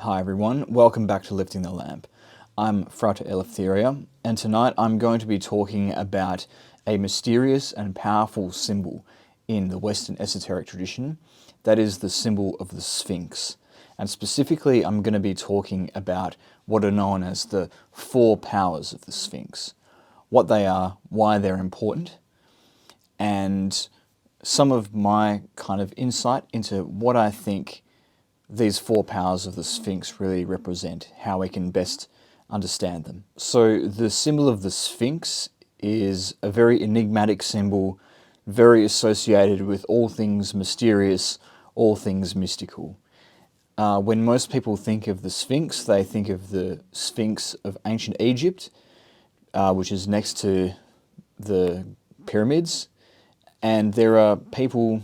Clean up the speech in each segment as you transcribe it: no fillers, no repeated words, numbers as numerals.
Hi everyone, welcome back to Lifting the Lamp. I'm Frater Eleftheria, and tonight I'm going to be talking about a mysterious and powerful symbol in the Western esoteric tradition, that is the symbol of the Sphinx. And specifically, I'm going to be talking about what are known as the four powers of the Sphinx, what they are, why they're important, and some of my kind of insight into what I think these four powers of the Sphinx really represent, how we can best understand them. So the symbol of the Sphinx is a very enigmatic symbol, very associated with all things mysterious, all things mystical. When most people think of the Sphinx, they think of the Sphinx of ancient Egypt, which is next to the pyramids. And there are people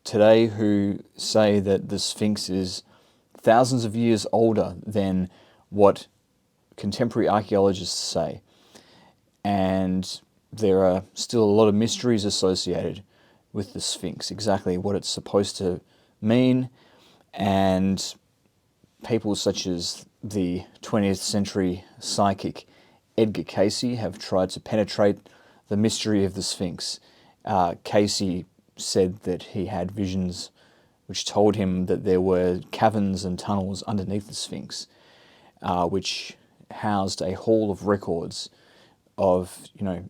today who say that the Sphinx is thousands of years older than what contemporary archaeologists say. And there are still a lot of mysteries associated with the Sphinx, exactly what it's supposed to mean. And people such as the 20th century psychic Edgar Cayce have tried to penetrate the mystery of the Sphinx. Cayce said that he had visions which told him that there were caverns and tunnels underneath the Sphinx, which housed a hall of records of,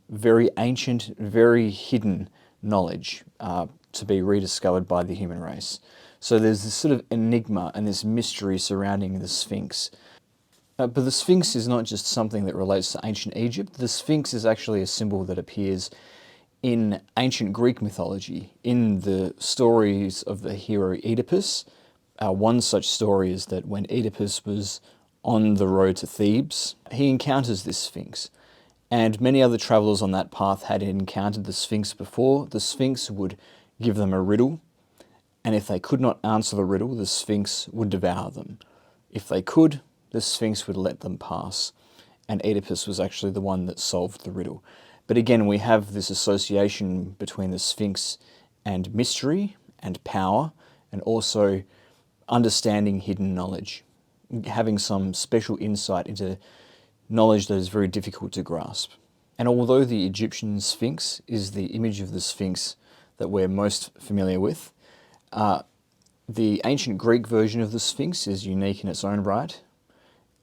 very ancient, very hidden knowledge to be rediscovered by the human race. So there's this sort of enigma and this mystery surrounding the Sphinx. But the Sphinx is not just something that relates to ancient Egypt. The Sphinx is actually a symbol that appears in ancient Greek mythology, in the stories of the hero Oedipus. One such story is that when Oedipus was on the road to Thebes, he encounters this Sphinx. And many other travelers on that path had encountered the Sphinx before. The Sphinx would give them a riddle, and if they could not answer the riddle, the Sphinx would devour them. If they could, the Sphinx would let them pass. And Oedipus was actually the one that solved the riddle. But again, we have this association between the Sphinx and mystery and power, and also understanding hidden knowledge, having some special insight into knowledge that is very difficult to grasp. And although the Egyptian Sphinx is the image of the Sphinx that we're most familiar with, the ancient Greek version of the Sphinx is unique in its own right.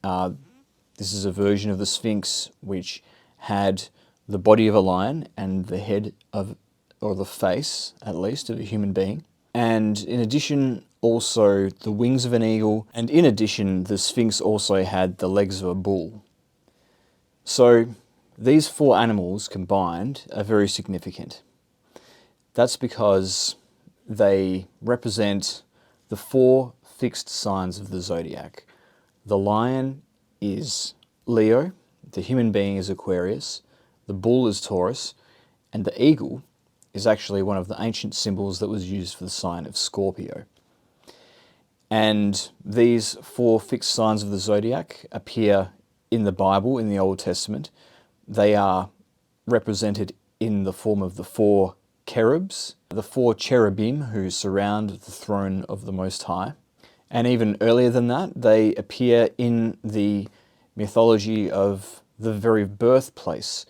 This is a version of the Sphinx which had the body of a lion and the head of, or the face at least, of a human being. And in addition, also the wings of an eagle. And in addition, the Sphinx also had the legs of a bull. So these four animals combined are very significant. That's because they represent the four fixed signs of the Zodiac. The lion is Leo, the human being is Aquarius, the bull is Taurus, and the eagle is actually one of the ancient symbols that was used for the sign of Scorpio. And these four fixed signs of the Zodiac appear in the Bible, in the Old Testament. They are represented in the form of the four cherubs, the four cherubim who surround the throne of the Most High. And even earlier than that, they appear in the mythology of the very birthplace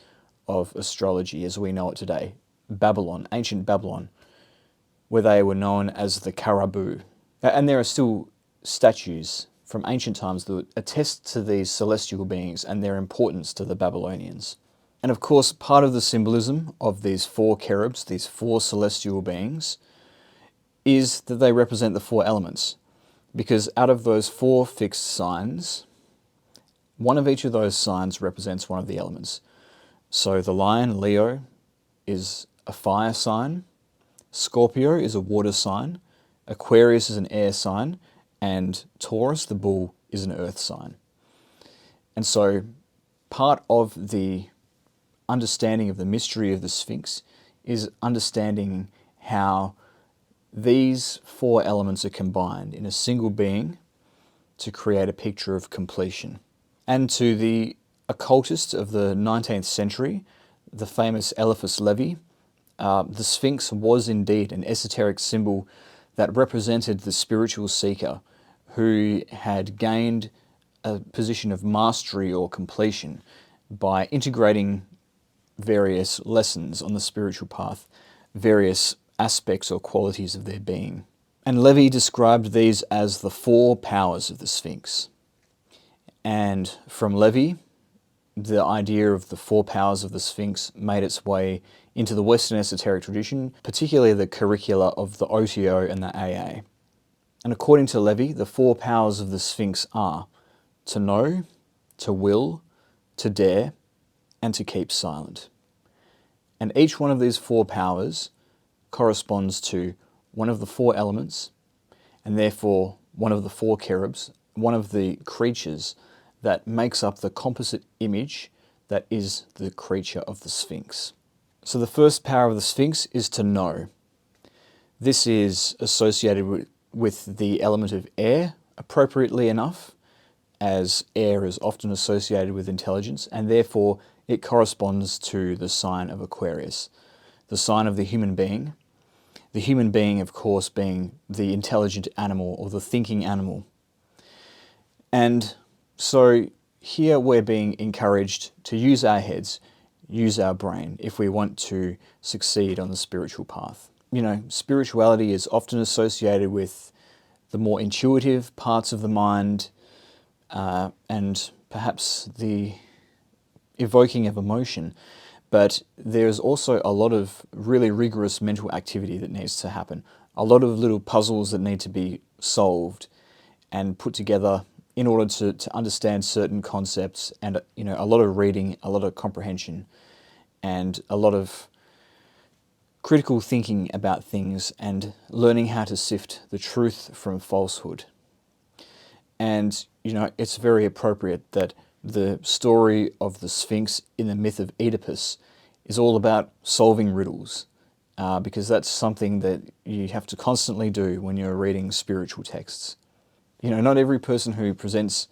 of astrology as we know it today, Babylon, ancient Babylon, where they were known as the Karabu. And there are still statues from ancient times that attest to these celestial beings and their importance to the Babylonians. And of course, part of the symbolism of these four cherubs, these four celestial beings, is that they represent the four elements. Because out of those four fixed signs, one of each of those signs represents one of the elements. So the lion, Leo, is a fire sign, Scorpio is a water sign, Aquarius is an air sign, and Taurus, the bull, is an earth sign. And so part of the understanding of the mystery of the Sphinx is understanding how these four elements are combined in a single being to create a picture of completion. And to the occultist of the 19th century, the famous Eliphas Levi, the Sphinx was indeed an esoteric symbol that represented the spiritual seeker who had gained a position of mastery or completion by integrating various lessons on the spiritual path, various aspects or qualities of their being. And Levi described these as the four powers of the Sphinx. And from Levi, the idea of the four powers of the Sphinx made its way into the Western esoteric tradition, particularly the curricula of the OTO and the AA. And according to Levi, the four powers of the Sphinx are to know, to will, to dare, and to keep silent. And each one of these four powers corresponds to one of the four elements, and therefore one of the four cherubs, one of the creatures that makes up the composite image that is the creature of the Sphinx. So the first power of the Sphinx is to know. This is associated with the element of air, appropriately enough, as air is often associated with intelligence, and therefore it corresponds to the sign of Aquarius, the sign of the human being. The human being, of course, being the intelligent animal or the thinking animal. And so here we're being encouraged to use our heads, use our brain, if we want to succeed on the spiritual path. You know, spirituality is often associated with the more intuitive parts of the mind, and perhaps the evoking of emotion. But there's also a lot of really rigorous mental activity that needs to happen. A lot of little puzzles that need to be solved and put together in order to understand certain concepts, and a lot of reading, a lot of comprehension, and a lot of critical thinking about things and learning how to sift the truth from falsehood. And, it's very appropriate that the story of the Sphinx in the myth of Oedipus is all about solving riddles, because that's something that you have to constantly do when you're reading spiritual texts. Not every person who presents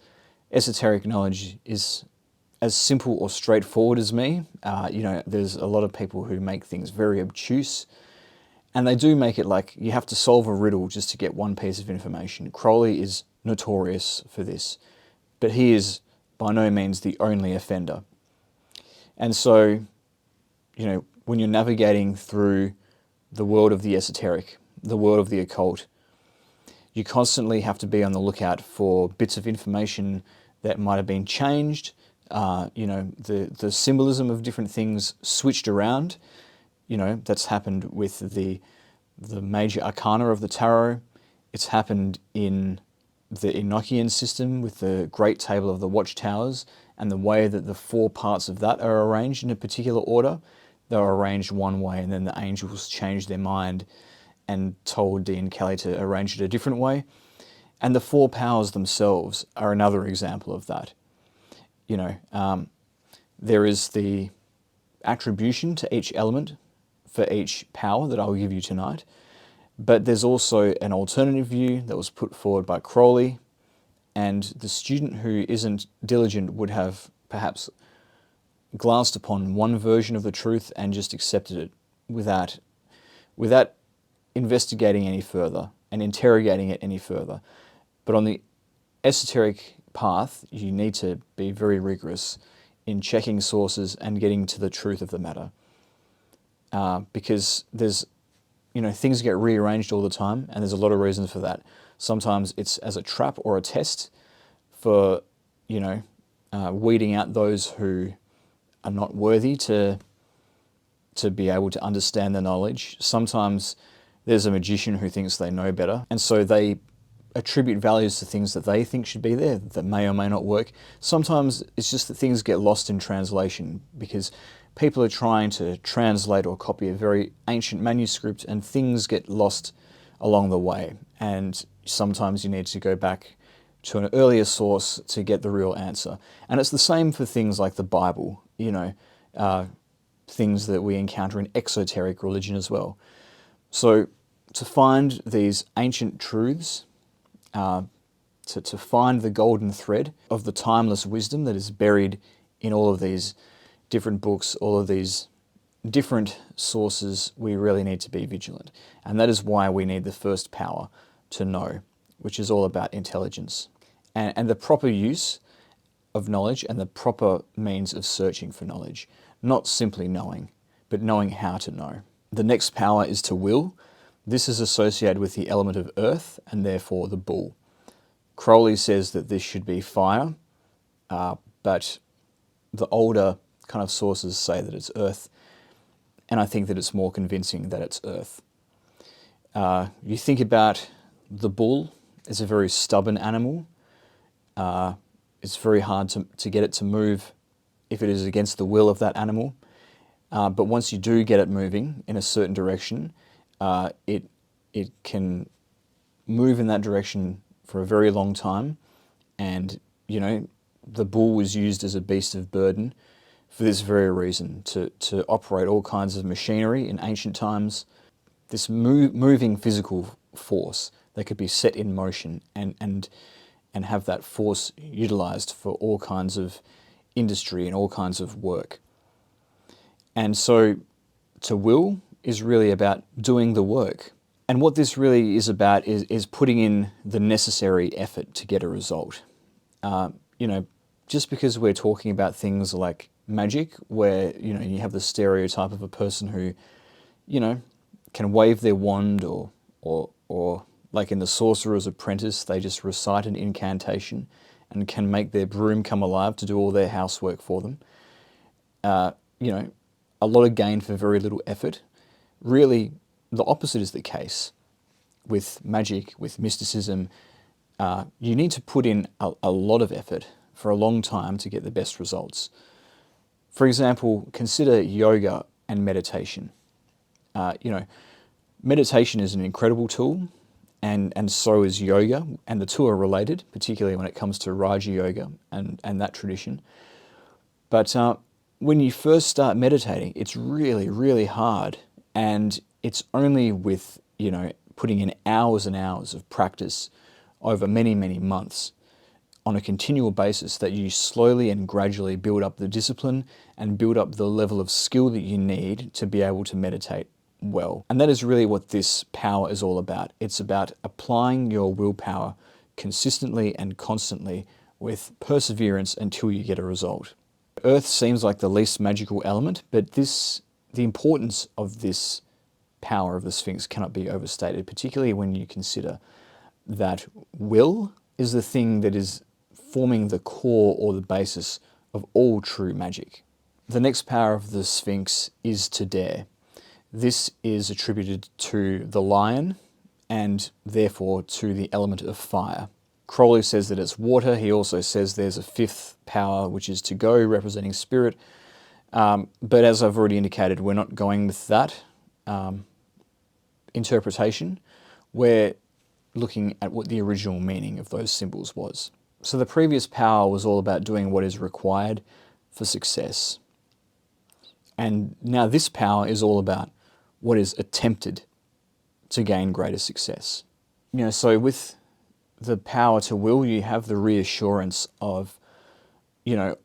esoteric knowledge is as simple or straightforward as me. There's a lot of people who make things very obtuse, and they do make it like you have to solve a riddle just to get one piece of information. Crowley is notorious for this, but he is by no means the only offender. And so, when you're navigating through the world of the esoteric, the world of the occult, you constantly have to be on the lookout for bits of information that might have been changed, the symbolism of different things switched around. That's happened with the major arcana of the tarot. It's happened in the Enochian system with the Great Table of the Watchtowers and the way that the four parts of that are arranged in a particular order. They were arranged one way, and then the angels changed their mind and told Dean Kelly to arrange it a different way. And the four powers themselves are another example of that. There is the attribution to each element for each power that I'll give you tonight, but there's also an alternative view that was put forward by Crowley, and the student who isn't diligent would have perhaps glanced upon one version of the truth and just accepted it without investigating any further and interrogating it any further. But on the esoteric path, you need to be very rigorous in checking sources and getting to the truth of the matter. Because there's, things get rearranged all the time, and there's a lot of reasons for that. Sometimes it's as a trap or a test for, weeding out those who are not worthy to be able to understand the knowledge. Sometimes there's a magician who thinks they know better, and so they attribute values to things that they think should be there that may or may not work. Sometimes it's just that things get lost in translation because people are trying to translate or copy a very ancient manuscript, and things get lost along the way. And sometimes you need to go back to an earlier source to get the real answer. And it's the same for things like the Bible, things that we encounter in exoteric religion as well. So to find these ancient truths, to find the golden thread of the timeless wisdom that is buried in all of these different books, all of these different sources, we really need to be vigilant. And that is why we need the first power, to know. which is all about intelligence and the proper use of knowledge and the proper means of searching for knowledge, not simply knowing, but knowing how to know. The next power is to will. This is associated with the element of earth and therefore the bull. Crowley says that this should be fire, but the older kind of sources say that it's earth, and I think that it's more convincing that it's earth. You think about the bull, it's a very stubborn animal. It's very hard to get it to move if it is against the will of that animal. But once you do get it moving in a certain direction, it can move in that direction for a very long time. And, you know, the bull was used as a beast of burden for this very reason, to operate all kinds of machinery in ancient times. This moving physical force that could be set in motion and have that force utilized for all kinds of industry and all kinds of work. And so to will is really about doing the work. And what this really is about is putting in the necessary effort to get a result. You know, just because we're talking about things like magic, where, you know, you have the stereotype of a person who, you know, can wave their wand or like in The Sorcerer's Apprentice, they just recite an incantation and can make their broom come alive to do all their housework for them. You know, a lot of gain for very little effort. Really, the opposite is the case with magic, with mysticism. You need to put in a lot of effort for a long time to get the best results. For example, consider yoga and meditation. You know, meditation is an incredible tool, and so is yoga, and the two are related, particularly when it comes to Raja Yoga and that tradition. But when you first start meditating, it's really, really hard, and it's only with, you know, putting in hours and hours of practice over many, many months on a continual basis that you slowly and gradually build up the discipline and build up the level of skill that you need to be able to meditate well. And that is really what this power is all about. It's about applying your willpower consistently and constantly with perseverance until you get a result. Earth seems like the least magical element, but the importance of this power of the Sphinx cannot be overstated, particularly when you consider that will is the thing that is forming the core or the basis of all true magic. The next power of the Sphinx is to dare. This is attributed to the lion and therefore to the element of fire. Crowley says that it's water. He also says there's a fifth power, which is to go, representing spirit. But as I've already indicated, we're not going with that interpretation. We're looking at what the original meaning of those symbols was. So the previous power was all about doing what is required for success. And now this power is all about what is attempted to gain greater success. You know, so with the power to will, you have the reassurance of, you know,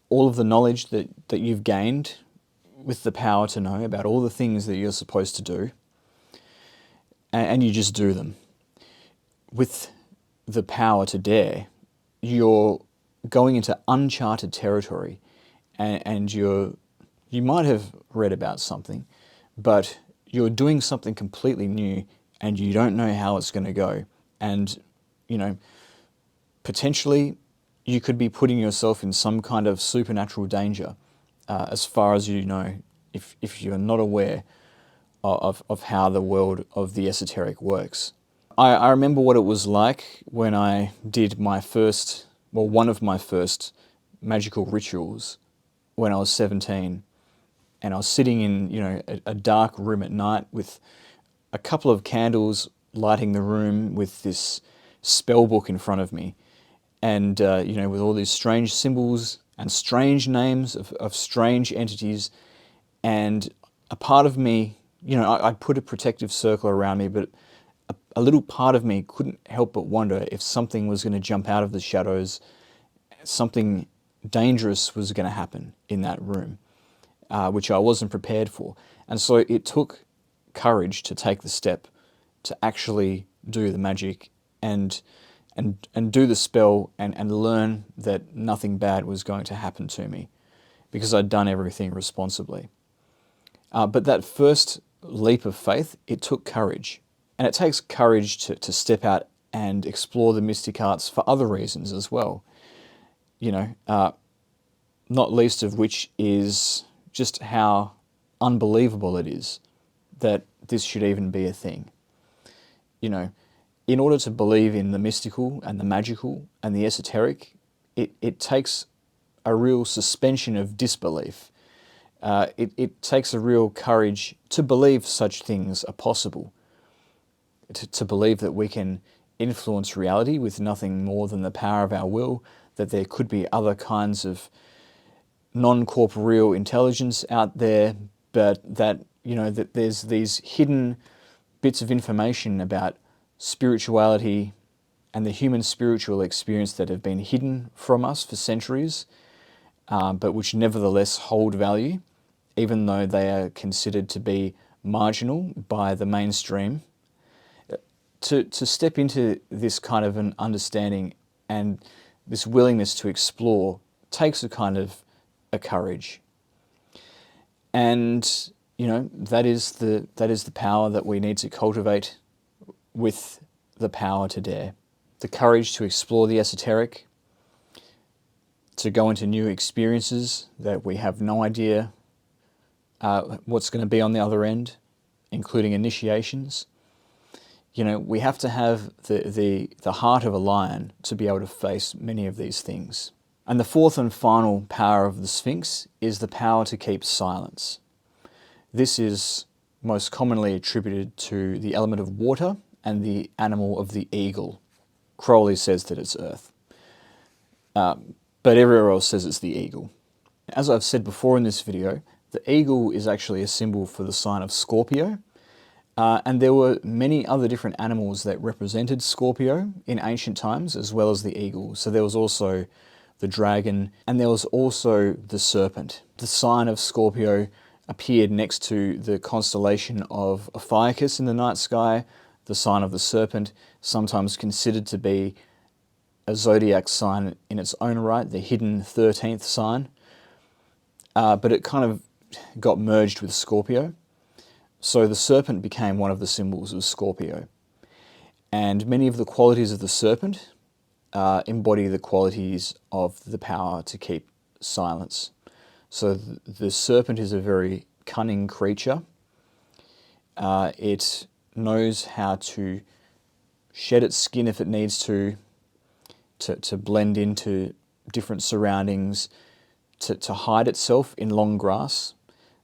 all of the knowledge that you've gained with the power to know about all the things that you're supposed to do, and you just do them. With the power to dare, you're going into uncharted territory, and you might have read about something, but you're doing something completely new and you don't know how it's going to go. And, you know, potentially you could be putting yourself in some kind of supernatural danger, as far as you know, if you're not aware of how the world of the esoteric works. I remember what it was like when I did my first, well, one of my first magical rituals when I was 17. And I was sitting in, you know, a dark room at night with a couple of candles lighting the room with this spell book in front of me. And, you know, with all these strange symbols and strange names of strange entities. And a part of me, you know, I put a protective circle around me, but a little part of me couldn't help but wonder if something was going to jump out of the shadows, something dangerous was going to happen in that room. Which I wasn't prepared for. And so it took courage to take the step to actually do the magic and do the spell and learn that nothing bad was going to happen to me because I'd done everything responsibly. But that first leap of faith, it took courage. And it takes courage to step out and explore the mystic arts for other reasons as well. Not least of which is just how unbelievable it is that this should even be a thing. In order to believe in the mystical and the magical and the esoteric, it takes a real suspension of disbelief. It takes a real courage to believe such things are possible, to believe that we can influence reality with nothing more than the power of our will, that there could be other kinds of non-corporeal intelligence out there, but that there's these hidden bits of information about spirituality and the human spiritual experience that have been hidden from us for centuries, but which nevertheless hold value, even though they are considered to be marginal by the mainstream. To step into this kind of an understanding and this willingness to explore takes a kind of a courage. And that is the power that we need to cultivate with the power to dare. The courage to explore the esoteric, to go into new experiences that we have no idea what's going to be on the other end, including initiations. We have to have the heart of a lion to be able to face many of these things. And the fourth and final power of the Sphinx is the power to keep silence. This is most commonly attributed to the element of water and the animal of the eagle. Crowley says that it's earth, but everywhere else says it's the eagle. As I've said before in this video, the eagle is actually a symbol for the sign of Scorpio, and there were many other different animals that represented Scorpio in ancient times, as well as the eagle. So there was also the dragon, and there was also the serpent. The sign of Scorpio appeared next to the constellation of Ophiuchus in the night sky, the sign of the serpent, sometimes considered to be a zodiac sign in its own right, the hidden 13th sign. But it kind of got merged with Scorpio. So the serpent became one of the symbols of Scorpio. And many of the qualities of the serpent embody the qualities of the power to keep silence. So the serpent is a very cunning creature. It knows how to shed its skin if it needs to blend into different surroundings, to hide itself in long grass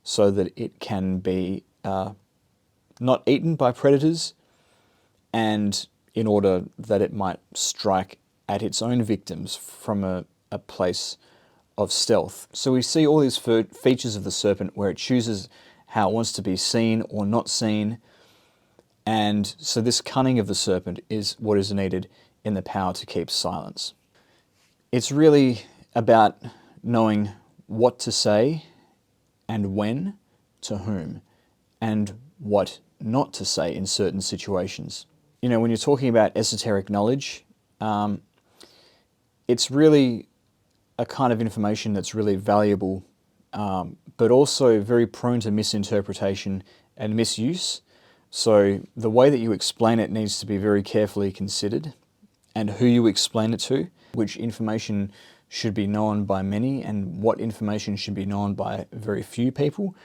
so that it can be not eaten by predators, and in order that it might strike at its own victims from a place of stealth. So we see all these features of the serpent where it chooses how it wants to be seen or not seen. And so this cunning of the serpent is what is needed in the power to keep silence. It's really about knowing what to say and when to whom, and what not to say in certain situations. When you're talking about esoteric knowledge, it's really a kind of information that's really valuable, but also very prone to misinterpretation and misuse. So the way that you explain it needs to be very carefully considered, and who you explain it to, which information should be known by many and what information should be known by very few people.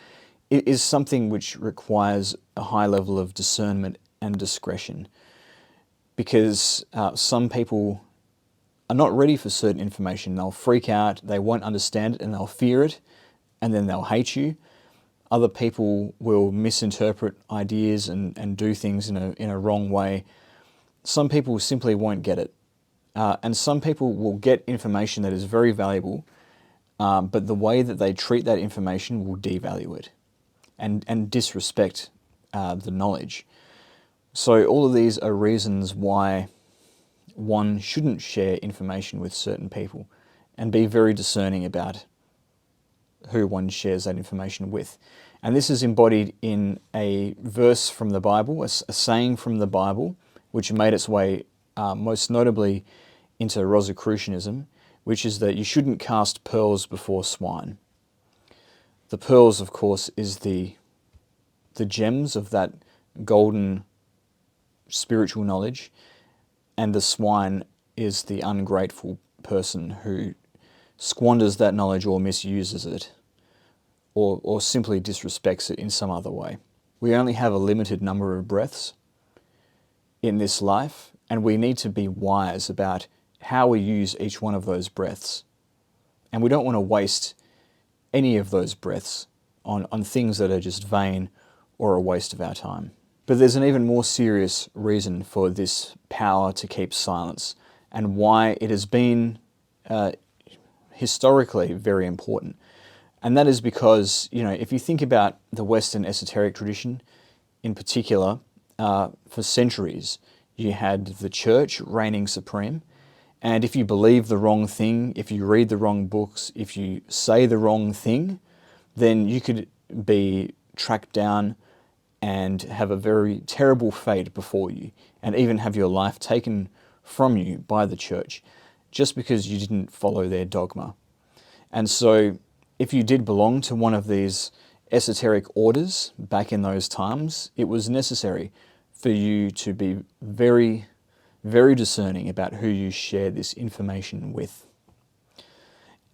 It is something which requires a high level of discernment and discretion, because some people are not ready for certain information. They'll freak out, they won't understand it, and they'll fear it, and then they'll hate you. Other people will misinterpret ideas and do things in a wrong way. Some people simply won't get it. And some people will get information that is very valuable, but the way that they treat that information will devalue it and disrespect the knowledge. So all of these are reasons why one shouldn't share information with certain people, and be very discerning about who one shares that information with. And this is embodied in a verse from the Bible, a saying from the Bible, which made its way most notably into Rosicrucianism, which is that you shouldn't cast pearls before swine. The pearls, of course, is the gems of that golden spiritual knowledge, and the swine is the ungrateful person who squanders that knowledge or misuses it, or simply disrespects it in some other way. We only have a limited number of breaths in this life, and we need to be wise about how we use each one of those breaths. And we don't want to waste any of those breaths on things that are just vain or a waste of our time. But there's an even more serious reason for this power to keep silence, and why it has been historically very important. And that is because, if you think about the Western esoteric tradition in particular, for centuries, you had the church reigning supreme. And if you believe the wrong thing, if you read the wrong books, if you say the wrong thing, then you could be tracked down and have a very terrible fate before you, and even have your life taken from you by the church, just because you didn't follow their dogma. And so, if you did belong to one of these esoteric orders back in those times, it was necessary for you to be very, very discerning about who you share this information with.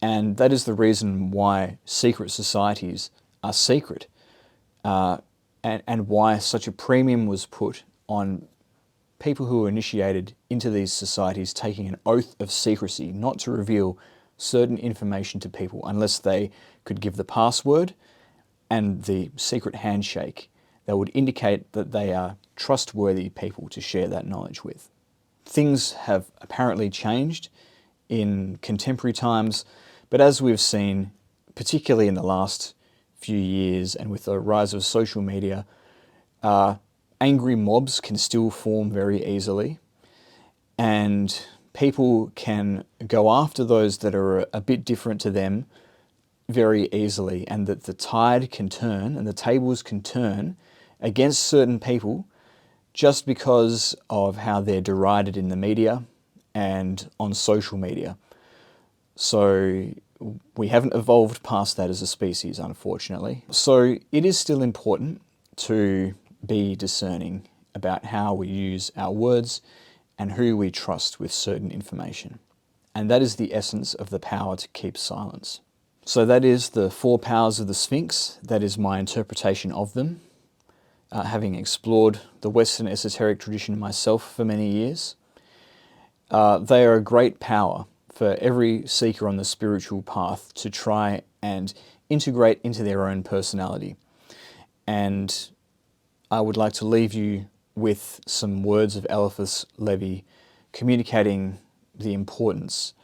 And that is the reason why secret societies are secret, and why such a premium was put on people who were initiated into these societies taking an oath of secrecy, not to reveal certain information to people unless they could give the password and the secret handshake that would indicate that they are trustworthy people to share that knowledge with. Things have apparently changed in contemporary times, but as we've seen, particularly in the last few years and with the rise of social media, angry mobs can still form very easily, and people can go after those that are a bit different to them very easily, and that the tide can turn and the tables can turn against certain people just because of how they're derided in the media and on social media. So we haven't evolved past that as a species, unfortunately. So it is still important to be discerning about how we use our words and who we trust with certain information. And that is the essence of the power to keep silence. So that is the 4 powers of the Sphinx. That is my interpretation of them, having explored the Western esoteric tradition myself for many years. They are a great power for every seeker on the spiritual path to try and integrate into their own personality. And I would like to leave you with some words of Eliphas Levi communicating the importance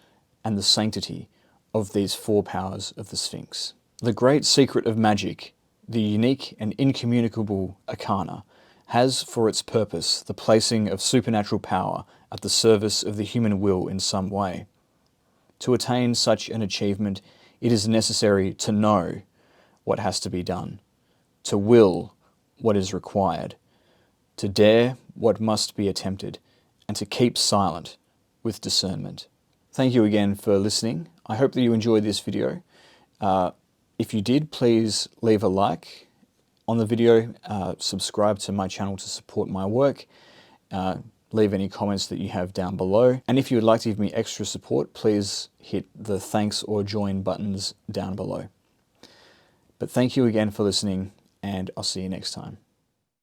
and the sanctity of these 4 powers of the Sphinx. The great secret of magic, the unique and incommunicable arcana, has for its purpose the placing of supernatural power at the service of the human will in some way. To attain such an achievement, it is necessary to know what has to be done, to will what is required, to dare what must be attempted, and to keep silent with discernment. Thank you again for listening. I hope that you enjoyed this video. If you did, please leave a like on the video, subscribe to my channel to support my work, leave any comments that you have down below. And if you would like to give me extra support, please hit the thanks or join buttons down below. But thank you again for listening, and I'll see you next time.